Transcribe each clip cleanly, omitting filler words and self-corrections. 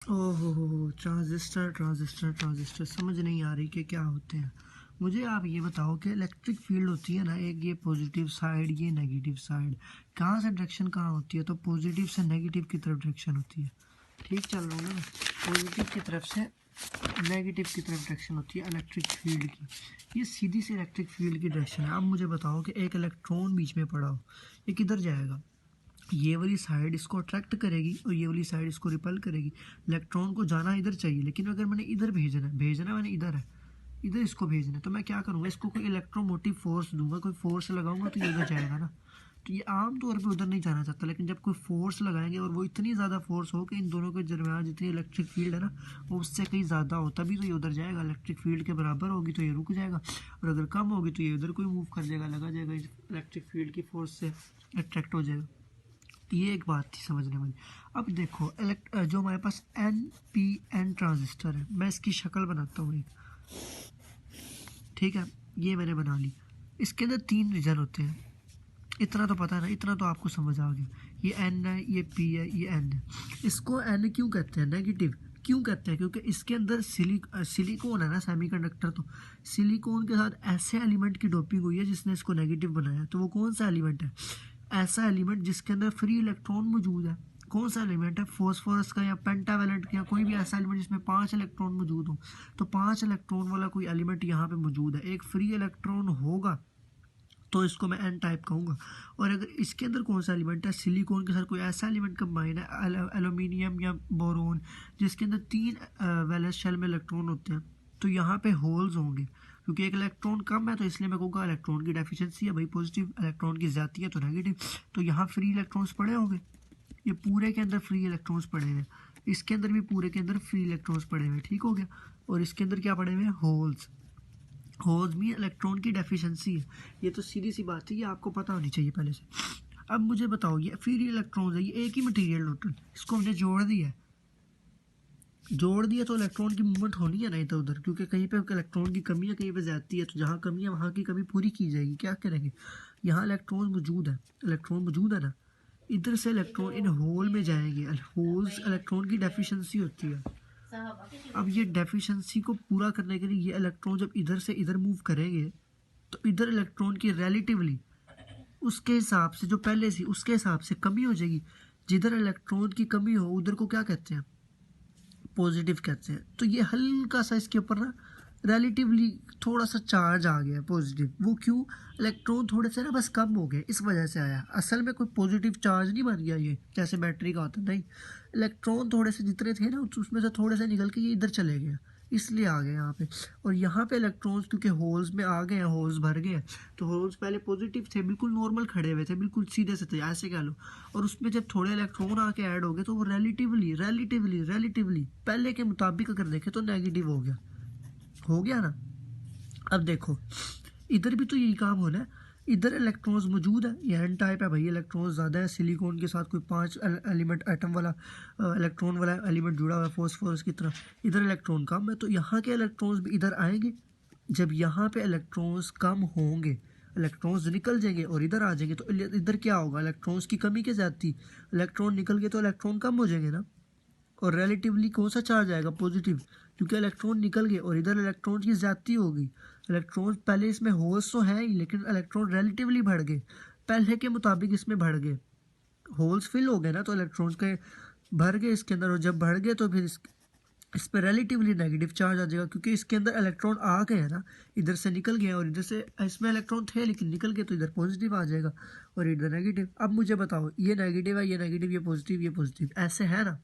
ओहो, transistor transistor transistor समझ नहीं आ रही कि क्या होते हैं। मुझे आप ये बताओ कि इलेक्ट्रिक फील्ड होती है ना, एक ये पॉजिटिव साइड, ये नेगेटिव साइड, कहाँ से डायरेक्शन कहाँ होती है? तो पॉजिटिव से नेगेटिव की तरफ डायरेक्शन होती है। ठीक चल रहा हूँ ना? पॉजिटिव की तरफ से नेगेटिव की तरफ डायरेक्शन होती है इलेक्ट्रिक फील्ड की। ये सीधी सी इलेक्ट्रिक फील्ड की डायरेक्शन है। अब मुझे बताओ कि एक इलेक्ट्रॉन बीच में पड़ा हो, ये किधर जाएगा? ये वाली साइड इसको अट्रैक्ट करेगी और ये वाली साइड इसको रिपल करेगी। इलेक्ट्रॉन को जाना इधर चाहिए, लेकिन अगर मैंने इधर भेजना मैंने इधर है, इधर इसको भेजना है, तो मैं क्या करूँगा? इसको कोई इलेक्ट्रोमोटिव फोर्स दूंगा, कोई फोर्स लगाऊंगा तो ये उधर जाएगा ना। तो ये आम तौर पे उधर नहीं जाना चाहता, लेकिन जब कोई फोर्स लगाएंगे और वो इतनी ज़्यादा फोर्स हो कि इन दोनों के दरमियान जितनी इलेक्ट्रिक फील्ड है ना, वो उससे कहीं ज़्यादा हो, तभी तो ये उधर जाएगा। इलेक्ट्रिक फील्ड के बराबर होगी तो ये रुक जाएगा, और अगर कम होगी तो ये उधर कोई मूव कर जाएगा, लगा जाएगा इलेक्ट्रिक फील्ड की फोर्स से, अट्रैक्ट हो जाएगा। ये एक बात थी समझने वाली। अब देखो जो हमारे पास NPN ट्रांजिस्टर है, मैं इसकी शक्ल बनाता हूँ एक। ठीक है, ये मैंने बना ली। इसके अंदर 3 रीजन होते हैं, इतना तो पता है ना, इतना तो आपको समझ आ गया। ये N है, ये P है, ये N है। इसको N क्यों कहते हैं, नेगेटिव क्यों कहते हैं? क्योंकि इसके अंदर सिलिकॉन है ना, सेमीकंडक्टर। तो सिलिकॉन के साथ ऐसे एलिमेंट की डोपिंग हुई है जिसने इसको नेगेटिव बनाया। तो वो कौन सा एलिमेंट है? ऐसा एलिमेंट जिसके अंदर फ्री इलेक्ट्रॉन मौजूद है। कौन सा एलिमेंट है? फॉस्फोरस का या पेंटावेलेंट का, या कोई भी ऐसा एलिमेंट जिसमें 5 इलेक्ट्रॉन मौजूद हो। तो 5 इलेक्ट्रॉन वाला कोई एलिमेंट यहाँ पे मौजूद है, एक फ्री इलेक्ट्रॉन होगा, तो इसको मैं N टाइप कहूँगा। और अगर इसके अंदर कौन सा एलिमेंट है, सिलिकॉन के साथ कोई ऐसा एलिमेंट कंबाइन है, एल्यूमिनियम या बोरोन, जिसके अंदर 3 वैलेंस शेल में इलेक्ट्रॉन होते हैं, तो यहाँ पे होल्स होंगे। क्योंकि एक इलेक्ट्रॉन कम है तो इसलिए मैं कहूँगा इलेक्ट्रॉन की डेफिशिएंसी है भाई, पॉजिटिव इलेक्ट्रॉन की ज़्यादा है तो नेगेटिव। तो यहाँ फ्री इलेक्ट्रॉन्स पड़े होंगे, ये पूरे के अंदर फ्री इलेक्ट्रॉन्स पड़े हुए हैं, इसके अंदर भी पूरे के अंदर फ्री इलेक्ट्रॉन्स पड़े हुए हैं। ठीक हो गया? और इसके अंदर क्या पड़े हुए हैं? होल्स। होल्स में इलेक्ट्रॉन की डेफिशिएंसी है। ये तो सीधी सी बात है, ये आपको पता होनी चाहिए पहले से। अब मुझे बताओ, ये फ्री इलेक्ट्रॉन है, ये एक ही मटेरियल टोटल, इसको हमने जोड़ दिया है। जोड़ दिया तो इलेक्ट्रॉन की मूवमेंट होनी है ना इधर उधर, क्योंकि कहीं पे इलेक्ट्रॉन की कमी है, कहीं पे ज्यादती है, तो जहाँ कमी है वहाँ की कमी पूरी की जाएगी। क्या करेंगे? यहाँ इलेक्ट्रॉन मौजूद है, इलेक्ट्रॉन मौजूद है ना, इधर से इलेक्ट्रॉन इन होल में जाएंगे। होल्स इलेक्ट्रॉन की डेफिशिएंसी होती है। अब ये डेफिशिएंसी को पूरा करने के लिए ये इलेक्ट्रॉन जब इधर से इधर मूव करेंगे, तो इधर इलेक्ट्रॉन की रिलेटिवली उसके हिसाब से, जो पहले से उसके हिसाब से कमी हो जाएगी। जिधर इलेक्ट्रॉन की कमी हो उधर को क्या कहते हैं? पॉजिटिव कहते हैं। तो ये हल्का सा इसके ऊपर ना रिलेटिवली थोड़ा सा चार्ज आ गया पॉजिटिव। वो क्यों? इलेक्ट्रॉन थोड़े से ना बस कम हो गए, इस वजह से आया। असल में कोई पॉजिटिव चार्ज नहीं बन गया ये, जैसे बैटरी का होता है, नहीं। इलेक्ट्रॉन थोड़े से जितने थे ना उसमें से थोड़े से निकल के ये इधर चले गए, इसलिए आ गए यहाँ पे। और यहाँ पे इलेक्ट्रॉन्स क्योंकि होल्स में आ गए हैं, होल्स भर गए हैं, तो होल्स पहले पॉजिटिव थे, बिल्कुल नॉर्मल खड़े हुए थे, बिल्कुल सीधे से थे, ऐसे कह लो। और उसमें जब थोड़े इलेक्ट्रॉन आके ऐड हो गए तो वो रिलेटिवली पहले के मुताबिक अगर देखें तो नेगेटिव हो गया ना। अब देखो, इधर भी तो यही काम होना है। इधर इलेक्ट्रॉन्स मौजूद है, ये N टाइप है भाई, इलेक्ट्रॉन्स ज़्यादा है। सिलिकॉन के साथ कोई 5 एलिमेंट एटम वाला इलेक्ट्रॉन वाला एलिमेंट जुड़ा हुआ है फॉस्फोरस की तरह। इधर इलेक्ट्रॉन कम है, तो यहाँ के इलेक्ट्रॉन्स भी इधर आएंगे। जब यहाँ पे इलेक्ट्रॉन्स कम होंगे, इलेक्ट्रॉन्स निकल जाएंगे और इधर आ जाएंगे, तो इधर क्या होगा? इलेक्ट्रॉन्स की कमी के ज्यादती। इलेक्ट्रॉन निकल गए तो इलेक्ट्रॉन कम हो जाएंगे ना। और रिलेटिवली कौन सा चार्ज आएगा? पॉजिटिव, क्योंकि इलेक्ट्रॉन निकल गए और इधर इलेक्ट्रॉन की ज्यादती होगी। इलेक्ट्रॉन पहले इसमें होल्स तो है ही, लेकिन इलेक्ट्रॉन रिलेटिवली बढ़ गए, पहले के मुताबिक इसमें बढ़ गए। होल्स फिल हो गए ना, तो इलेक्ट्रॉन्स के भर गए इसके अंदर, और जब बढ़ गए तो फिर इस पर रिलेटिवली नेगेटिव चार्ज आ जाएगा, क्योंकि इसके अंदर इलेक्ट्रॉन आ गए हैं ना, इधर से निकल गए, और इधर से इसमें इलेक्ट्रॉन थे लेकिन निकल गए, तो इधर पॉजिटिव आ जाएगा और इधर नेगेटिव। अब मुझे बताओ, ये नेगेटिव है, ये नेगेटिव, ये पॉजिटिव, ऐसे है ना।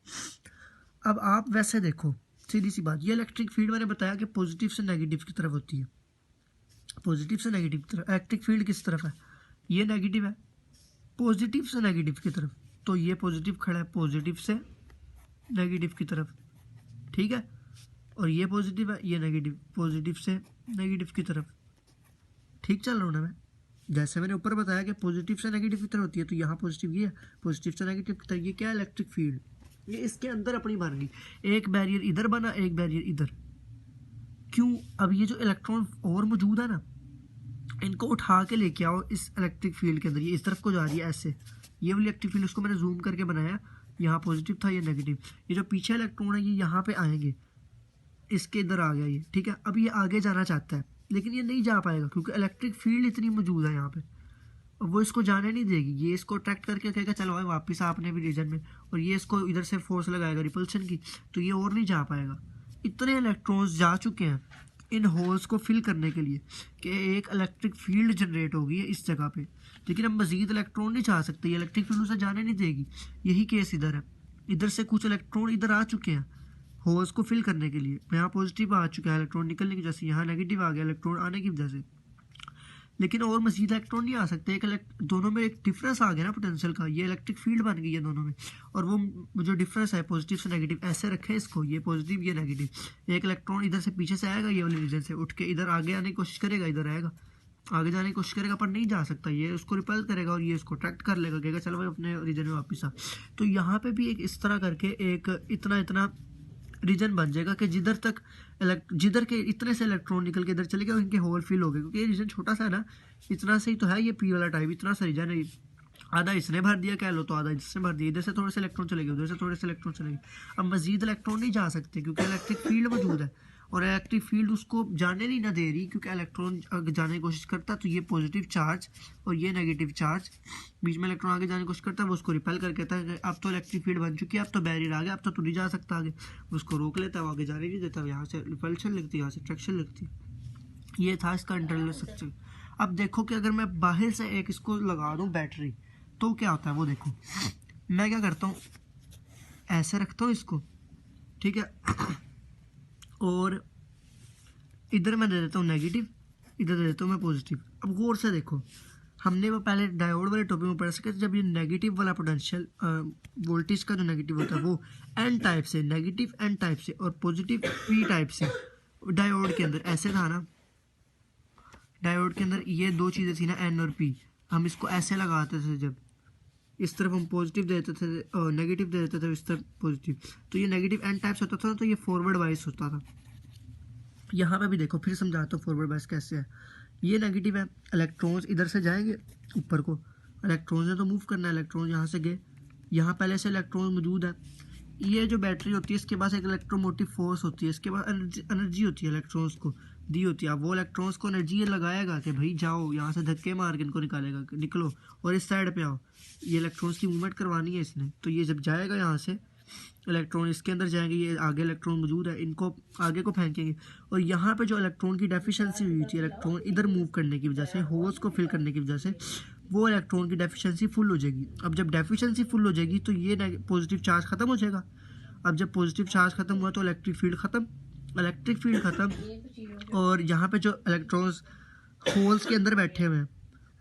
अब आप वैसे देखो, सीधी सी बात, ये इलेक्ट्रिक फील्ड मैंने बताया कि पॉजिटिव से नेगेटिव की तरफ होती है। पॉजिटिव से नेगेटिव की तरफ इलेक्ट्रिक फील्ड किस तरफ है? ये नेगेटिव है, पॉजिटिव से नेगेटिव की तरफ। तो ये पॉजिटिव खड़ा है पॉजिटिव से नेगेटिव की तरफ, ठीक है। और ये पॉजिटिव है, ये नेगेटिव, पॉजिटिव से नेगेटिव की तरफ। ठीक चल रहा हूँ ना मैं? जैसे मैंने ऊपर बताया कि पॉजिटिव से नेगेटिव की तरफ होती है, तो यहाँ पॉजिटिव ये है, पॉजिटिव से नेगेटिव की तरफ। ये क्या है? Electric field. ये इसके अंदर अपनी बन गई, एक बैरियर इधर बना, एक बैरियर इधर। क्यों? अब ये जो इलेक्ट्रॉन और मौजूद है ना, इनको उठा के लेके आओ इस इलेक्ट्रिक फील्ड के अंदर। ये इस तरफ को जा रही है ऐसे, ये वाली इलेक्ट्रिक फील्ड, उसको मैंने जूम करके बनाया, यहाँ पॉजिटिव था, ये नेगेटिव। ये जो पीछे इलेक्ट्रॉन है ये यहाँ पे आएंगे, इसके इधर आ गया ये, ठीक है। अब ये आगे जाना चाहता है लेकिन ये नहीं जा पाएगा क्योंकि इलेक्ट्रिक फील्ड इतनी मौजूद है यहाँ पे, और वो इसको जाने नहीं देगी। ये इसको अट्रैक्ट करके कहेगा चलो भाई वापस आपने भी रीजन में, और ये इसको इधर से फोर्स लगाएगा रिपल्शन की, तो ये और नहीं जा पाएगा। इतने इलेक्ट्रॉन्स जा चुके हैं इन होल्स को फिल करने के लिए कि एक इलेक्ट्रिक फील्ड जनरेट होगी इस जगह पे, लेकिन हम मजीद इलेक्ट्रॉन नहीं जा सकते, ये इलेक्ट्रिक फील्ड उसे जाने नहीं देगी। यही केस इधर है, इधर से कुछ इलेक्ट्रॉन इधर आ चुके हैं होल्स को फिल करने के लिए। यहाँ पॉजिटिव आ चुका है इलेक्ट्रॉन निकलने की वजह से, यहाँ नेगेटिव आ गया इलेक्ट्रॉन आने की वजह से, लेकिन और मजीद इलेक्ट्रॉन नहीं आ सकते। दोनों में एक डिफरेंस आ गया ना पोटेंशियल का, ये इलेक्ट्रिक फील्ड बन गई है दोनों में, और वो जो डिफरेंस है पॉजिटिव से नेगेटिव ऐसे रखे इसको, ये पॉजिटिव ये नेगेटिव। एक इलेक्ट्रॉन इधर से पीछे से आएगा ये वाले रीजन से उठ के इधर आगे आने की कोशिश करेगा, इधर आएगा आगे जाने की कोशिश करेगा पर नहीं जा सकता, ये उसको रिपेल करेगा और ये उसको अट्रैक्ट कर लेगा, कहेगा चलो भाई अपने रीजन में वापस आ। तो यहाँ पे भी एक इस तरह करके एक इतना रीजन बन जाएगा कि जिधर के इतने से इलेक्ट्रॉन निकल के इधर चले गए इनके होल फिल हो गए, क्योंकि ये रीजन छोटा सा है ना, इतना से ही तो है ये पी वाला टाइप, इतना सा रीजन है। आधा इसने भर दिया कह लो, तो आधा इसने भर दिया, इधर से थोड़े से इलेक्ट्रॉन चले गए, उधर से थोड़े से इलेक्ट्रॉन चले गए। अब मजीद इलेक्ट्रॉन नहीं जा सकते क्योंकि इलेक्ट्रिक फील्ड मौजूद है, और इलेक्ट्रिक फील्ड उसको जाने नहीं ना दे रही, क्योंकि इलेक्ट्रॉन जाने की कोशिश करता है तो ये पॉजिटिव चार्ज और ये नेगेटिव चार्ज, बीच में इलेक्ट्रॉन आगे जाने की कोशिश करता है, वो उसको रिपेल कर कहता है अब तो इलेक्ट्रिक फील्ड बन चुकी है, अब तो बैरियर आ गया, अब तो तू नहीं जा सकता आगे, उसको रोक लेता है, वो आगे जाने नहीं देता, यहाँ से रिपल्शन लगती है, यहाँ से अट्रैक्शन लगती है। ये था इसका इंटरनल स्ट्रक्चर। अब देखो कि अगर मैं बाहर से एक इसको लगा दूँ बैटरी तो क्या होता है वो देखो। मैं क्या करता हूँ, ऐसे रखता हूँ इसको, ठीक है, और इधर मैं दे देता हूँ नेगेटिव, इधर दे देता हूँ मैं पॉजिटिव। अब गौर से देखो, हमने वो पहले डायोड वाले टॉपिक में पढ़ा सके, जब ये नेगेटिव वाला पोटेंशियल वोल्टेज का जो नेगेटिव होता है वो एन टाइप से, नेगेटिव एन टाइप से और पॉजिटिव पी टाइप से डायोड के अंदर ऐसे था ना, डायोड के अंदर ये दो चीज़ें थी ना एन और पी, हम इसको ऐसे लगाते थे, जब इस तरफ हम पॉजिटिव दे देते थे और नेगेटिव दे देते थे, इस तरफ पॉजिटिव, तो ये नेगेटिव एन टाइप्स होता था, तो ये फॉरवर्ड वाइज होता था। यहाँ पे भी देखो फिर समझाता हूँ फॉरवर्ड वाइज कैसे है। ये नेगेटिव है, इलेक्ट्रॉन्स इधर से जाएंगे ऊपर को, इलेक्ट्रॉन्स ने तो मूव करना है, इलेक्ट्रॉन यहाँ से गए, यहाँ पहले से इलेक्ट्रॉन मौजूद है। ये जो बैटरी होती है इसके पास एक इलेक्ट्रोमोटिव फोर्स होती है, इसके पास एनर्जी होती है इलेक्ट्रॉन्स को दी होती है। अब वो इलेक्ट्रॉन्स को एनर्जी ये लगाएगा कि भाई जाओ यहाँ से, धक्के मार के इनको निकालेगा कि निकलो और इस साइड पे आओ, ये इलेक्ट्रॉन्स की मूवमेंट करवानी है इसने। तो ये जब जाएगा यहाँ से इलेक्ट्रॉन इसके अंदर जाएंगे, ये आगे इलेक्ट्रॉन मौजूद है, इनको आगे को फेंकेंगे, और यहाँ पे जो इलेक्ट्रॉन की डेफिशिएंसी हुई थी इलेक्ट्रॉन इधर मूव करने की वजह से, होल्स को फिल करने की वजह से, वो इलेक्ट्रॉन की डेफिशिएंसी फुल हो जाएगी। अब जब डेफिशिएंसी फुल हो जाएगी तो ये पॉजिटिव चार्ज खत्म हो जाएगा। अब जब पॉजिटिव चार्ज खत्म हुआ तो इलेक्ट्रिक फील्ड खत्म, और यहाँ पे जो इलेक्ट्रॉन्स होल्स के अंदर बैठे हुए हैं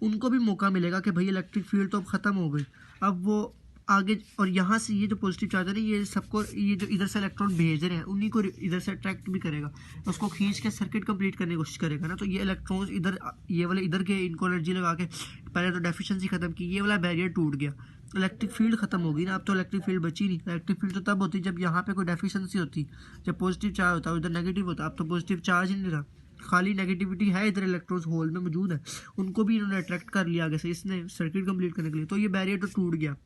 उनको भी मौका मिलेगा कि भाई इलेक्ट्रिक फील्ड तो अब ख़त्म हो गई, अब वो आगे, और यहाँ से ये जो पॉजिटिव चार्ज है ना, ये सबको, ये जो इधर से इलेक्ट्रॉन भेज रहे हैं उन्हीं को इधर से अट्रैक्ट भी करेगा, उसको खींच के सर्किट कंप्लीट करने की कोशिश करेगा ना। तो ये इलेक्ट्रॉन्स इधर, ये वाले इधर के, इनको एनर्जी लगा के पहले तो डेफिशिएंसी खत्म की, ये वाला बैरियर टूट गया, इलेक्ट्रिक फील्ड खत्म होगी ना। अब तो इलेक्ट्रिक फील्ड बची नहीं। इलेक्ट्रिक फील्ड तो तब होती जब यहाँ पे कोई डेफिशिएंसी होती, जब पॉजिटिव चार्ज होता है, इधर नेगेटिव होता। अब तो पॉजिटिव चार्ज ही नहीं रहा, खाली नेगेटिविटी है, इधर इलेक्ट्रॉन्स होल में मौजूद है, उनको भी इन्होंने अट्रैक्ट कर लिया आगे से इसने सर्किट कंप्लीट करने के लिए। तो ये बैरियर तो टूट गया,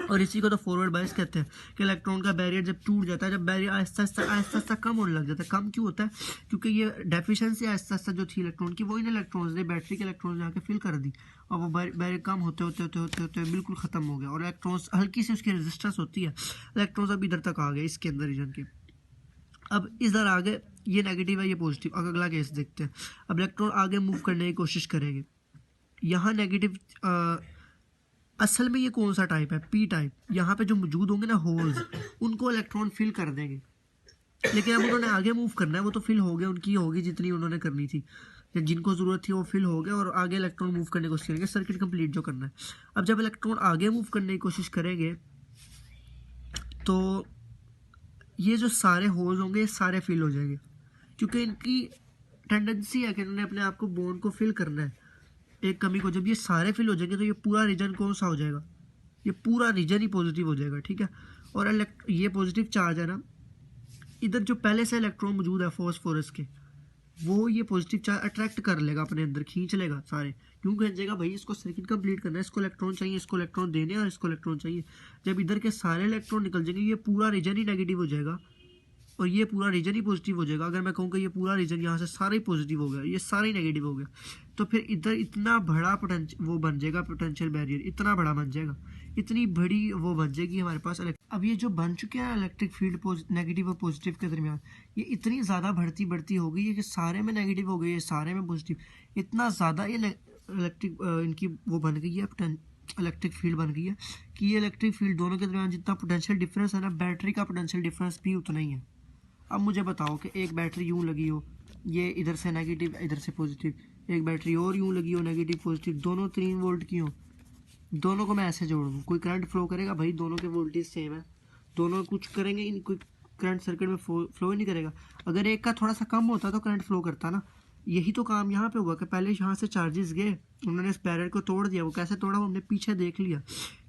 और इसी को तो फॉरवर्ड बायस कहते हैं कि इलेक्ट्रॉन का बैरियर जब टूट जाता है, जब बैरियर आहिस्ता आहिस्ता कम होने लग जाता है। कम क्यों होता है? क्योंकि ये डेफिशिएंसी आहिस्ता आहिस्ता जो थी इलेक्ट्रॉन की, वो इन इलेक्ट्रॉन्स ने बैटरी के इलेक्ट्रॉन्स जाके फिल कर दी, और वो बैरियर कम होते होते बिल्कुल ख़त्म हो गया, और इलेक्ट्रॉन्स हल्की सी उसकी रेजिस्टेंस होती है, इलेक्ट्रॉन्स अब इधर तक आ गए इसके अंदर रीजन के। अब इधर आगे ये नेगेटिव है, ये पॉजिटिव। अब अगला केस देखते हैं। अब इलेक्ट्रॉन आगे मूव करने की कोशिश करेंगे, यहाँ नेगेटिव, असल में ये कौन सा टाइप है? P type. यहाँ पे जो मौजूद होंगे ना होल्स, उनको इलेक्ट्रॉन फिल कर देंगे, लेकिन अब उन्होंने आगे मूव करना है, वो तो फिल हो गया, उनकी होगी जितनी उन्होंने करनी थी, जिनको ज़रूरत थी वो फिल हो गए, और आगे इलेक्ट्रॉन मूव करने की कोशिश करेंगे, सर्किट कंप्लीट जो करना है। अब जब इलेक्ट्रॉन आगे मूव करने की कोशिश करेंगे तो ये जो सारे होल्स होंगे सारे फिल हो जाएंगे, क्योंकि इनकी टेंडेंसी है कि इन्होंने अपने आप को बॉन्ड को फिल करना है एक कमी को। जब ये सारे फिल हो जाएंगे तो ये पूरा रीजन कौन सा हो जाएगा? ये पूरा रीजन ही पॉजिटिव हो जाएगा, ठीक है। और ये पॉजिटिव चार्ज है ना, इधर जो पहले से इलेक्ट्रॉन मौजूद है फॉस्फोरस के, वो ये पॉजिटिव चार्ज अट्रैक्ट कर लेगा, अपने अंदर खींच लेगा सारे। क्यों खींचेगा भाई, इसको सर्किट कंप्लीट करना है, इसको इलेक्ट्रॉन चाहिए, इसको इलेक्ट्रॉन देने और इसको इलेक्ट्रॉन चाहिए। जब इधर के सारे इलेक्ट्रॉन निकल जाएंगे, ये पूरा रीजन ही नेगेटिव हो जाएगा और ये पूरा रीजन ही पॉजिटिव हो जाएगा। अगर मैं कहूँ कि ये पूरा रीजन यहाँ से सारा ही पॉजिटिव हो गया, ये सारा ही नेगेटिव हो गया, तो फिर इधर इतना बड़ा पोटेंशियल वो बन जाएगा, पोटेंशियल बैरियर इतना बड़ा बन जाएगा, इतनी बड़ी वो बन जाएगी हमारे पास। अब ये जो बन चुके हैं इलेक्ट्रिक फील्ड नेगेटिव और पॉजिटिव के दरमियान, ये इतनी ज़्यादा बढ़ती हो गई है कि सारे में नेगेटिव हो गई है, सारे में पॉजिटिव, इतना ज़्यादा ये इलेक्ट्रिक इनकी वो बन गई है, इलेक्ट्रिक फील्ड बन गई है कि ये इलेक्ट्रिक फील्ड दोनों के दरमियान जितना पोटेंशियल डिफरेंस है ना, बैटरी का पोटेंशियल डिफरेंस भी उतना ही है। अब मुझे बताओ कि एक बैटरी यूँ लगी हो, ये इधर से नेगेटिव इधर से पॉजिटिव, एक बैटरी और यूँ लगी हो नेगेटिव पॉजिटिव, दोनों 3 वोल्ट की हो, दोनों को मैं ऐसे जोड़ दूँ, कोई करंट फ्लो करेगा भाई? दोनों के वोल्टेज सेम है, दोनों कुछ करेंगे इन, कोई करंट सर्किट में फ्लो ही नहीं करेगा। अगर एक का थोड़ा सा कम होता तो करंट फ्लो करता ना। यही तो काम यहाँ पे हुआ कि पहले यहाँ से चार्जेस गए, उन्होंने इस बैरियर को तोड़ दिया। वो कैसे तोड़ा, वो हमने पीछे देख लिया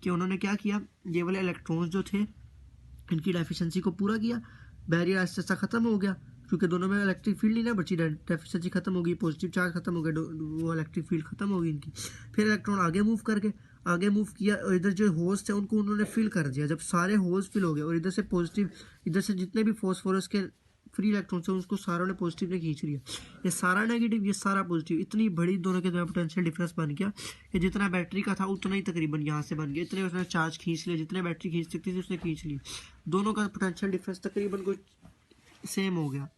कि उन्होंने क्या किया, ये वाले इलेक्ट्रॉन्स जो थे इनकी डेफिशिएंसी को पूरा किया, बैरियर आहिस्ता आहिस्ता खत्म हो गया, क्योंकि दोनों में इलेक्ट्रिक फील्ड नहीं ना बची, डेफिशिएंसी खत्म हो गई, पॉजिटिव चार्ज खत्म हो गया, वो इलेक्ट्रिक फील्ड खत्म हो गई इनकी। फिर इलेक्ट्रॉन आगे मूव किया और इधर जो होल्स थे उनको उन्होंने फिल कर दिया। जब सारे होल्स फिल हो गए और इधर से पॉजिटिव, इधर से जितने भी फॉस्फोरस के फ्री इलेक्ट्रॉन्स हैं उसको सारों ने पॉजिटिव ने खींच लिया, ये सारा नेगेटिव ये सारा पॉजिटिव, इतनी बड़ी दोनों के दरमियान पोटेंशियल डिफरेंस बन गया कि जितना बैटरी का था उतना ही तकरीबन यहाँ से बन गया, इतने उसने चार्ज खींच लिया, जितने बैटरी खींच सकती थी उसने खींच ली, दोनों का पोटेंशियल डिफरेंस तकरीबन कुछ सेम हो गया।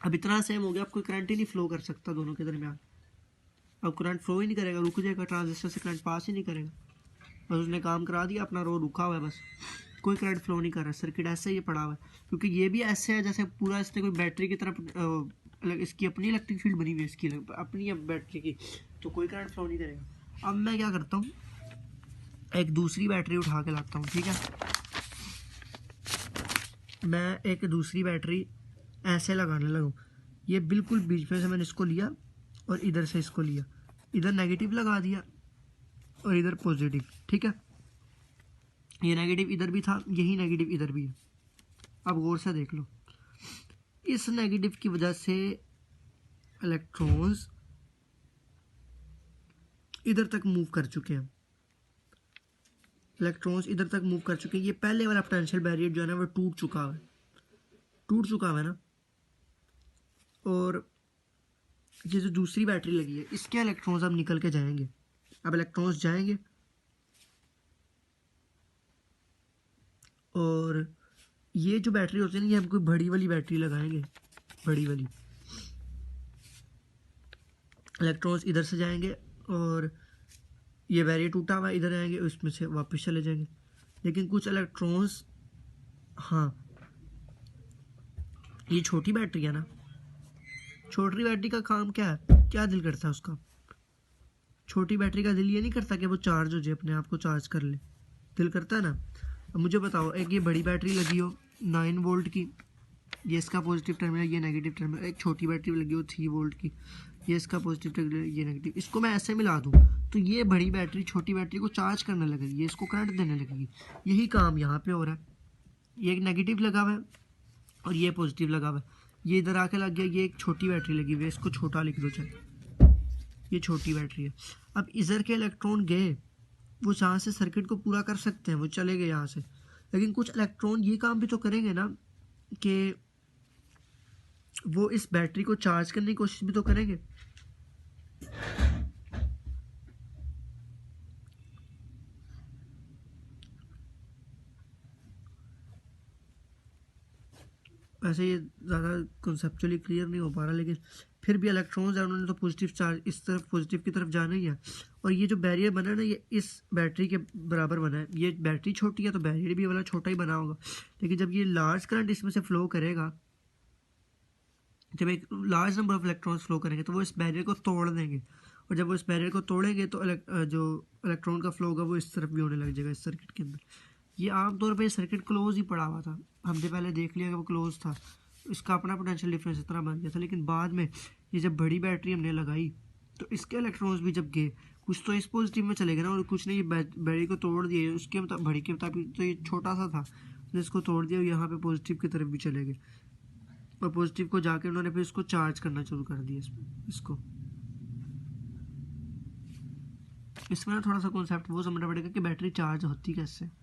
अब इतना सेम हो गया, अब कोई करंट ही नहीं फ्लो कर सकता दोनों के दरमियान। अब करंट फ्लो ही नहीं करेगा, रुक जाएगा, ट्रांजिस्टर से करंट पास ही नहीं करेगा, बस उसने काम करा दिया अपना, रो रुका हुआ है, बस कोई करंट फ्लो नहीं कर रहा, सर्किट ऐसे ही पड़ा हुआ है। क्योंकि ये भी ऐसे है जैसे पूरा इसने कोई बैटरी की तरफ, इसकी अपनी इलेक्ट्रिक फील्ड बनी हुई है, इसकी अपनी है बैटरी की, तो कोई करंट फ्लो नहीं करेगा। अब मैं क्या करता हूँ, एक दूसरी बैटरी उठा के लाता हूँ, ठीक है, मैं एक दूसरी बैटरी ऐसे लगाने लगूँ, ये बिल्कुल बीच में से मैंने इसको लिया और इधर से इसको लिया, इधर नेगेटिव लगा दिया और इधर पॉजिटिव, ठीक है, ये नेगेटिव इधर भी था, यही नेगेटिव इधर भी है। अब गौर से देख लो, इस नेगेटिव की वजह से इलेक्ट्रॉन्स इधर तक मूव कर चुके हैं, इलेक्ट्रॉन्स इधर तक मूव कर चुके हैं, ये पहले वाला पोटेंशियल बैरियर जो है ना वो टूट चुका है ना। और ये जो दूसरी बैटरी लगी है इसके इलेक्ट्रॉन्स अब निकल के जाएंगे, अब इलेक्ट्रॉन्स जाएंगे और ये जो बैटरी होती है ना, ये हम कोई बड़ी वाली बैटरी लगाएंगे, बड़ी वाली, इलेक्ट्रॉन्स इधर से जाएंगे और ये बैरियर टूटा हुआ इधर आएंगे, उसमें से वापस चले जाएंगे। लेकिन कुछ इलेक्ट्रॉन्स, हाँ ये छोटी बैटरी है ना, छोटी बैटरी का काम क्या है, क्या दिल करता है उसका, छोटी बैटरी का दिल ये नहीं करता कि वो चार्ज हो जाए, अपने आप को चार्ज कर ले, दिल करता है ना। अब मुझे बताओ, एक ये बड़ी बैटरी लगी हो 9 वोल्ट की, ये इसका पॉजिटिव टर्मिनल, ये नेगेटिव टर्मिनल, एक छोटी बैटरी लगी हो 3 वोल्ट की, ये इसका पॉजिटिव टर्मिनल, ये नेगेटिव, इसको मैं ऐसे मिला दूँ तो ये बड़ी बैटरी छोटी बैटरी को चार्ज करने लगेगी, ये इसको करंट देने लगेगी। यही काम यहाँ पे हो रहा है, ये एक नेगेटिव लगा हुआ है और ये पॉजिटिव लगा हुआ है, ये इधर आके लग गया, ये एक छोटी बैटरी लगी हुई है, इसको छोटा लिख दो चाहे, ये छोटी बैटरी है। अब इधर के इलेक्ट्रॉन गए, वो जहाँ से सर्किट को पूरा कर सकते हैं वो चले गए यहाँ से, लेकिन कुछ इलेक्ट्रॉन ये काम भी तो करेंगे ना कि वो इस बैटरी को चार्ज करने की कोशिश भी तो करेंगे। वैसे ये ज़्यादा कॉन्सेप्चुअली क्लियर नहीं हो पा रहा, लेकिन फिर भी इलेक्ट्रॉन्स है, उन्होंने तो पॉजिटिव चार्ज इस तरफ, पॉजिटिव की तरफ जाना ही है। और ये जो बैरियर बना है ना, ये इस बैटरी के बराबर बना है, ये बैटरी छोटी है तो बैरियर भी वाला छोटा ही बना होगा, लेकिन जब ये लार्ज करंट इसमें से फ्लो करेगा, जब एक large number of electrons flow करेंगे तो वो इस बैरियर को तोड़ देंगे, और जब वो इस बैरियर को तोड़ेंगे तो जो इलेक्ट्रॉन का फ्लो होगा वो इस तरफ भी होने लग जाएगा, इस सर्किट के अंदर। ये आमतौर पे सर्किट क्लोज ही पड़ा हुआ था, हमने पहले देख लिया कि वो क्लोज था, इसका अपना पोटेंशियल डिफरेंस इतना बन गया था। लेकिन बाद में ये जब बड़ी बैटरी हमने लगाई तो इसके इलेक्ट्रॉन्स भी जब गए, कुछ तो इस पॉजिटिव में चले गए ना, और कुछ ने ये बैटरी को तोड़ दिए, उसके बड़ी के मुताबिक तो ये छोटा सा था, इसको तोड़ दिया, यहाँ पे पॉजिटिव की तरफ भी चले गए। और पॉजिटिव को जाके उन्होंने फिर इसको चार्ज करना शुरू कर दिया इसको। इसमें ना थोड़ा सा कॉन्सेप्ट वो समझना पड़ेगा कि बैटरी चार्ज होती कैसे।